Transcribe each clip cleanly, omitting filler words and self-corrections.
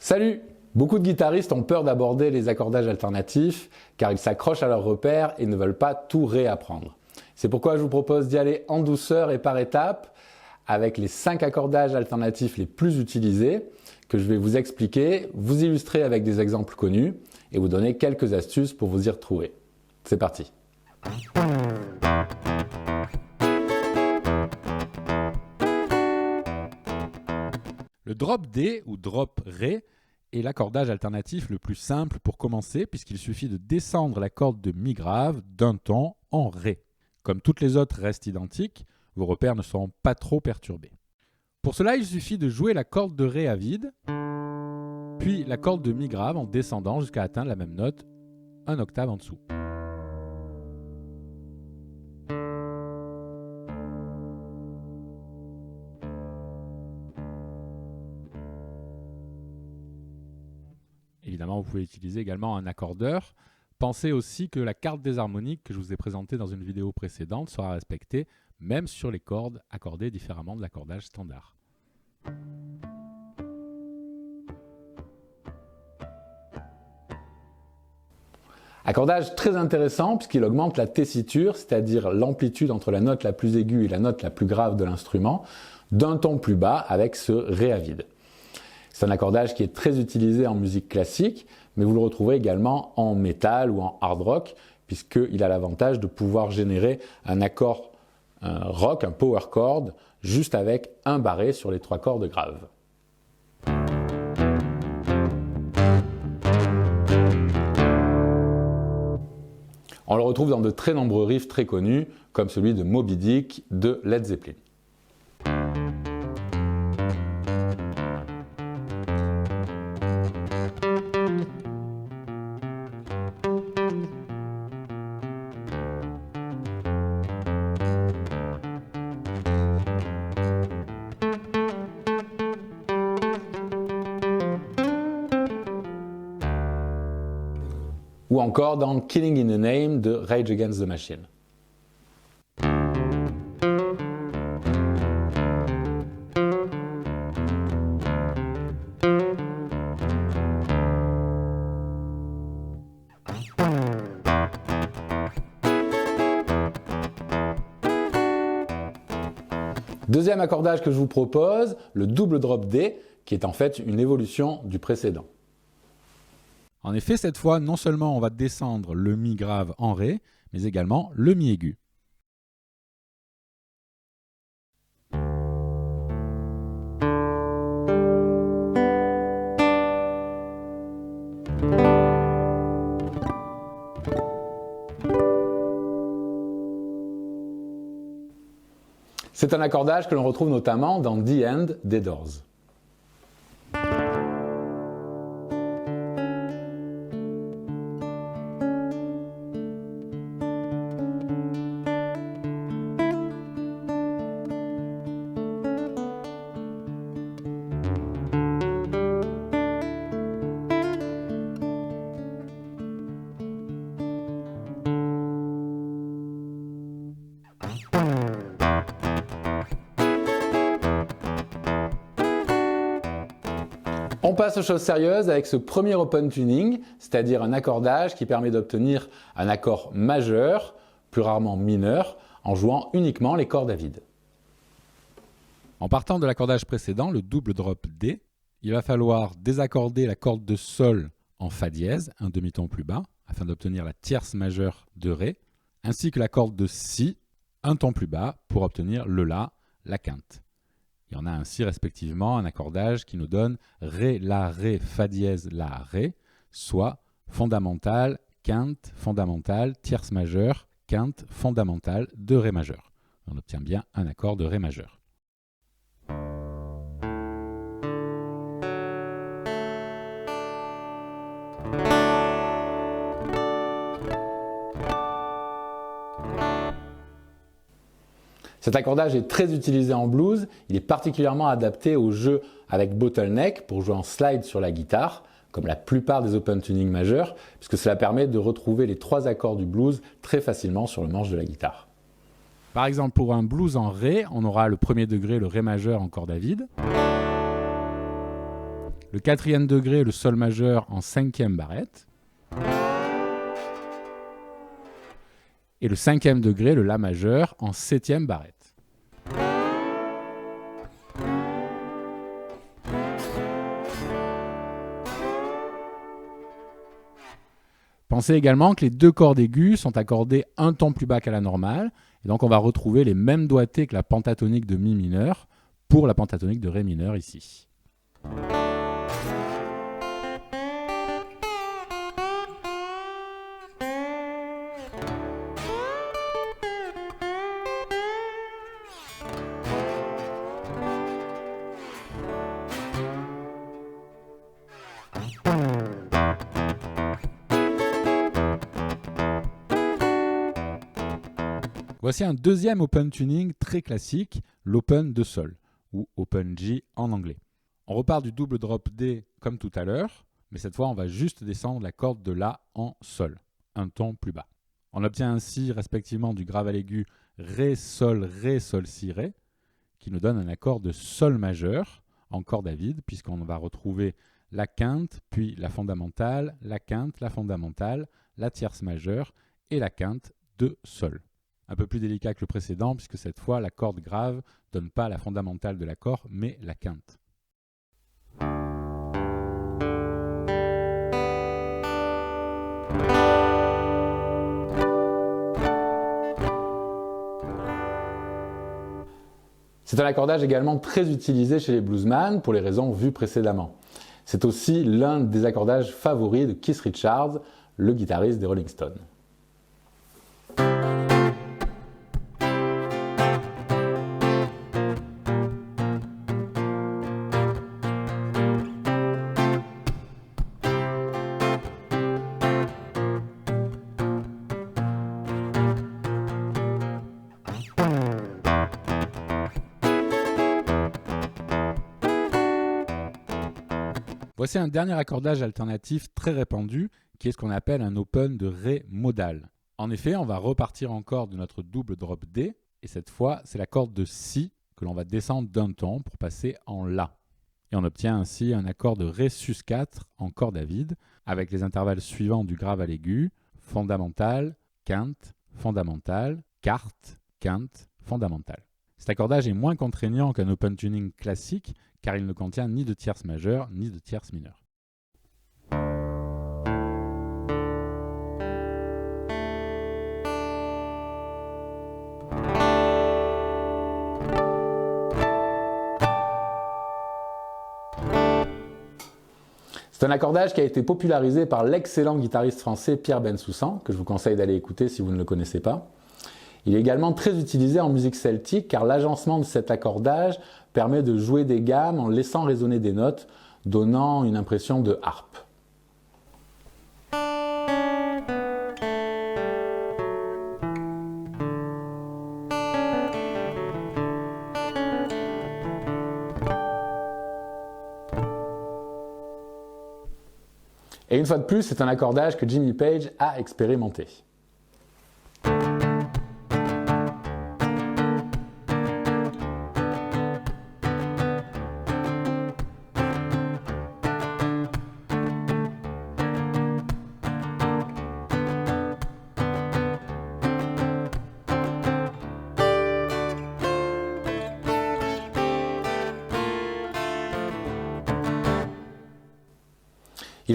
Salut! Beaucoup de guitaristes ont peur d'aborder les accordages alternatifs car ils s'accrochent à leurs repères et ne veulent pas tout réapprendre. C'est pourquoi je vous propose d'y aller en douceur et par étapes avec les 5 accordages alternatifs les plus utilisés que je vais vous expliquer, vous illustrer avec des exemples connus et vous donner quelques astuces pour vous y retrouver. C'est parti! Le drop D ou drop Ré est l'accordage alternatif le plus simple pour commencer puisqu'il suffit de descendre la corde de Mi grave d'un ton en Ré. Comme toutes les autres restent identiques, vos repères ne seront pas trop perturbés. Pour cela, il suffit de jouer la corde de Ré à vide, puis la corde de Mi grave en descendant jusqu'à atteindre la même note, un octave en dessous. Évidemment, vous pouvez utiliser également un accordeur. Pensez aussi que la carte des harmoniques que je vous ai présentée dans une vidéo précédente sera respectée même sur les cordes accordées différemment de l'accordage standard. Accordage très intéressant puisqu'il augmente la tessiture, c'est-à-dire l'amplitude entre la note la plus aiguë et la note la plus grave de l'instrument, d'un ton plus bas avec ce Ré à vide. C'est un accordage qui est très utilisé en musique classique, mais vous le retrouvez également en métal ou en hard rock, puisqu'il a l'avantage de pouvoir générer un accord rock, un power chord, juste avec un barré sur les 3 cordes graves. On le retrouve dans de très nombreux riffs très connus, comme celui de Moby Dick de Led Zeppelin. Ou encore dans Killing in the Name de Rage Against the Machine. Deuxième accordage que je vous propose, le double drop D, qui est en fait une évolution du précédent. En effet, cette fois, non seulement on va descendre le Mi grave en Ré, mais également le Mi aigu. C'est un accordage que l'on retrouve notamment dans The End des Doors. On passe aux choses sérieuses avec ce premier open tuning, c'est-à-dire un accordage qui permet d'obtenir un accord majeur, plus rarement mineur, en jouant uniquement les cordes à vide. En partant de l'accordage précédent, le double drop D, il va falloir désaccorder la corde de Sol en Fa dièse, un demi-ton plus bas, afin d'obtenir la tierce majeure de Ré, ainsi que la corde de Si, un ton plus bas, pour obtenir le La, la quinte. Il y en a ainsi respectivement un accordage qui nous donne Ré, La, Ré, Fa dièse, La, Ré, soit fondamentale, quinte, fondamentale, tierce majeure, quinte, fondamentale de Ré majeur. On obtient bien un accord de Ré majeur. Cet accordage est très utilisé en blues, il est particulièrement adapté aux jeux avec bottleneck pour jouer en slide sur la guitare, comme la plupart des open tuning majeurs, puisque cela permet de retrouver les 3 accords du blues très facilement sur le manche de la guitare. Par exemple, pour un blues en Ré, on aura le premier degré, le Ré majeur en corde à vide, Le 4e degré, le sol majeur en 5e barrette. Et le 5e degré, le la majeur en 7e barrette. Pensez également que les deux cordes aiguës sont accordées un ton plus bas qu'à la normale, et donc on va retrouver les mêmes doigtés que la pentatonique de mi mineur pour la pentatonique de ré mineur ici. Voici un deuxième open tuning très classique, l'open de sol, ou open G en anglais. On repart du double drop D comme tout à l'heure, mais cette fois on va juste descendre la corde de La en sol, un ton plus bas. On obtient ainsi respectivement du grave à l'aigu Ré, Sol, Si, Ré, qui nous donne un accord de Sol majeur en corde à vide, puisqu'on va retrouver la quinte, puis la fondamentale, la quinte, la fondamentale, la tierce majeure et la quinte de Sol. Un peu plus délicat que le précédent, puisque cette fois, la corde grave ne donne pas la fondamentale de l'accord, mais la quinte. C'est un accordage également très utilisé chez les bluesman pour les raisons vues précédemment. C'est aussi l'un des accordages favoris de Keith Richards, le guitariste des Rolling Stones. Voici un dernier accordage alternatif très répandu, qui est ce qu'on appelle un open de Ré modal. En effet, on va repartir encore de notre double drop D, et cette fois, c'est la corde de Si que l'on va descendre d'un ton pour passer en La. Et on obtient ainsi un accord de Ré sus4 en corde à vide, avec les intervalles suivants du grave à l'aigu, fondamentale, quinte, fondamentale, quarte, quinte, fondamentale. Cet accordage est moins contraignant qu'un open tuning classique, car il ne contient ni de tierce majeure ni de tierce mineure. C'est un accordage qui a été popularisé par l'excellent guitariste français Pierre Bensoussan, que je vous conseille d'aller écouter si vous ne le connaissez pas. Il est également très utilisé en musique celtique car l'agencement de cet accordage permet de jouer des gammes en laissant résonner des notes, donnant une impression de harpe. Et une fois de plus, c'est un accordage que Jimmy Page a expérimenté.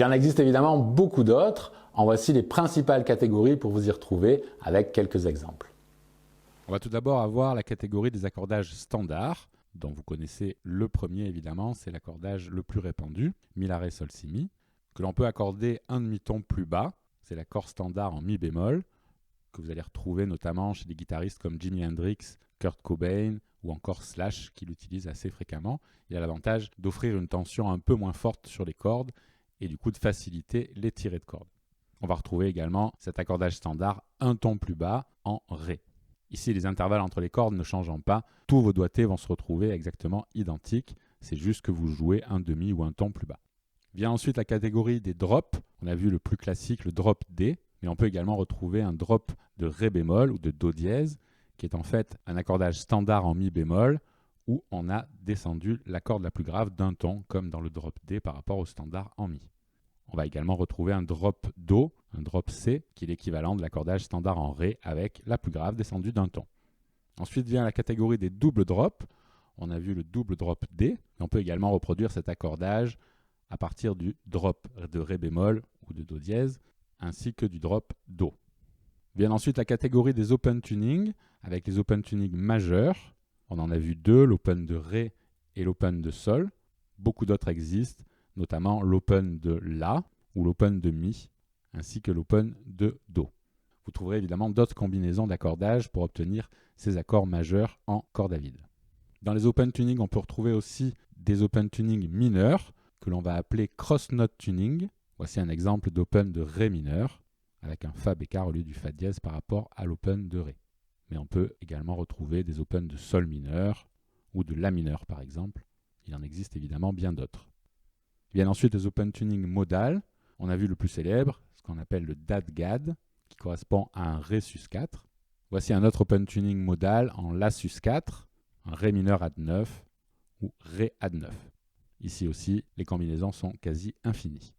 Il en existe évidemment beaucoup d'autres. En voici les principales catégories pour vous y retrouver avec quelques exemples. On va tout d'abord avoir la catégorie des accordages standards, dont vous connaissez le premier évidemment, c'est l'accordage le plus répandu, Mi, La, Ré, Sol, Si, Mi, que l'on peut accorder un demi-ton plus bas, c'est l'accord standard en Mi bémol, que vous allez retrouver notamment chez des guitaristes comme Jimi Hendrix, Kurt Cobain ou encore Slash qui l'utilisent assez fréquemment. Il a l'avantage d'offrir une tension un peu moins forte sur les cordes et du coup de faciliter les tirées de cordes. On va retrouver également cet accordage standard un ton plus bas en Ré. Ici, les intervalles entre les cordes ne changeant pas, tous vos doigtés vont se retrouver exactement identiques, c'est juste que vous jouez un demi ou un ton plus bas. Vient ensuite la catégorie des drops. On a vu le plus classique, le drop D, mais on peut également retrouver un drop de Ré bémol ou de Do dièse, qui est en fait un accordage standard en Mi bémol, où on a descendu la corde la plus grave d'un ton, comme dans le drop D par rapport au standard en Mi. On va également retrouver un drop Do, un drop C, qui est l'équivalent de l'accordage standard en Ré avec la plus grave descendue d'un ton. Ensuite vient la catégorie des doubles drops. On a vu le double drop D, et on peut également reproduire cet accordage à partir du drop de Ré bémol ou de Do dièse, ainsi que du drop Do. Vient ensuite la catégorie des open tuning, avec les open tuning majeurs. On en a vu deux, l'open de Ré et l'open de Sol. Beaucoup d'autres existent, notamment l'open de La ou l'open de Mi, ainsi que l'open de Do. Vous trouverez évidemment d'autres combinaisons d'accordage pour obtenir ces accords majeurs en corde à vide. Dans les open tuning, on peut retrouver aussi des open tuning mineurs que l'on va appeler cross note tuning. Voici un exemple d'open de Ré mineur avec un Fa bécard au lieu du Fa dièse par rapport à l'open de Ré. Mais on peut également retrouver des open de Sol mineur ou de La mineur par exemple. Il en existe évidemment bien d'autres. Viennent ensuite les open tuning modal. On a vu le plus célèbre, ce qu'on appelle le Dad-Gad, qui correspond à un Ré sus4. Voici un autre open tuning modal en La sus4, un Ré mineur add9 ou Ré add9. Ici aussi, les combinaisons sont quasi infinies.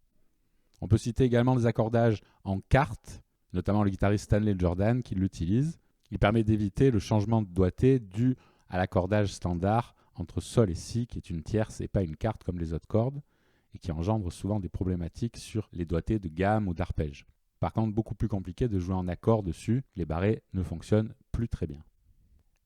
On peut citer également des accordages en quarte, notamment le guitariste Stanley Jordan qui l'utilise. Il permet d'éviter le changement de doigté dû à l'accordage standard entre Sol et Si, qui est une tierce et pas une quarte comme les autres cordes, et qui engendre souvent des problématiques sur les doigtés de gamme ou d'arpège. Par contre, beaucoup plus compliqué de jouer en accord dessus, les barrés ne fonctionnent plus très bien.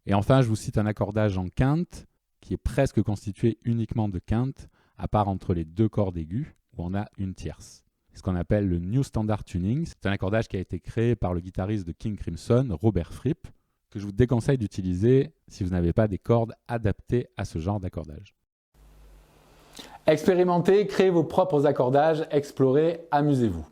Et enfin, je vous cite un accordage en quinte, qui est presque constitué uniquement de quintes, à part entre les deux cordes aiguës, où on a une tierce. C'est ce qu'on appelle le New Standard Tuning. C'est un accordage qui a été créé par le guitariste de King Crimson, Robert Fripp, que je vous déconseille d'utiliser si vous n'avez pas des cordes adaptées à ce genre d'accordage. Expérimentez, créez vos propres accordages, explorez, amusez-vous.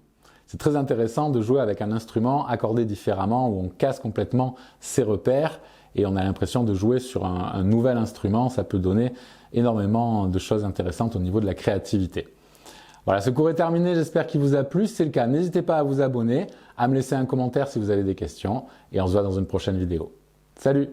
C'est très intéressant de jouer avec un instrument accordé différemment où on casse complètement ses repères et on a l'impression de jouer sur un nouvel instrument. Ça peut donner énormément de choses intéressantes au niveau de la créativité. Voilà, ce cours est terminé, j'espère qu'il vous a plu. Si c'est le cas, n'hésitez pas à vous abonner, à me laisser un commentaire si vous avez des questions et on se voit dans une prochaine vidéo. Salut!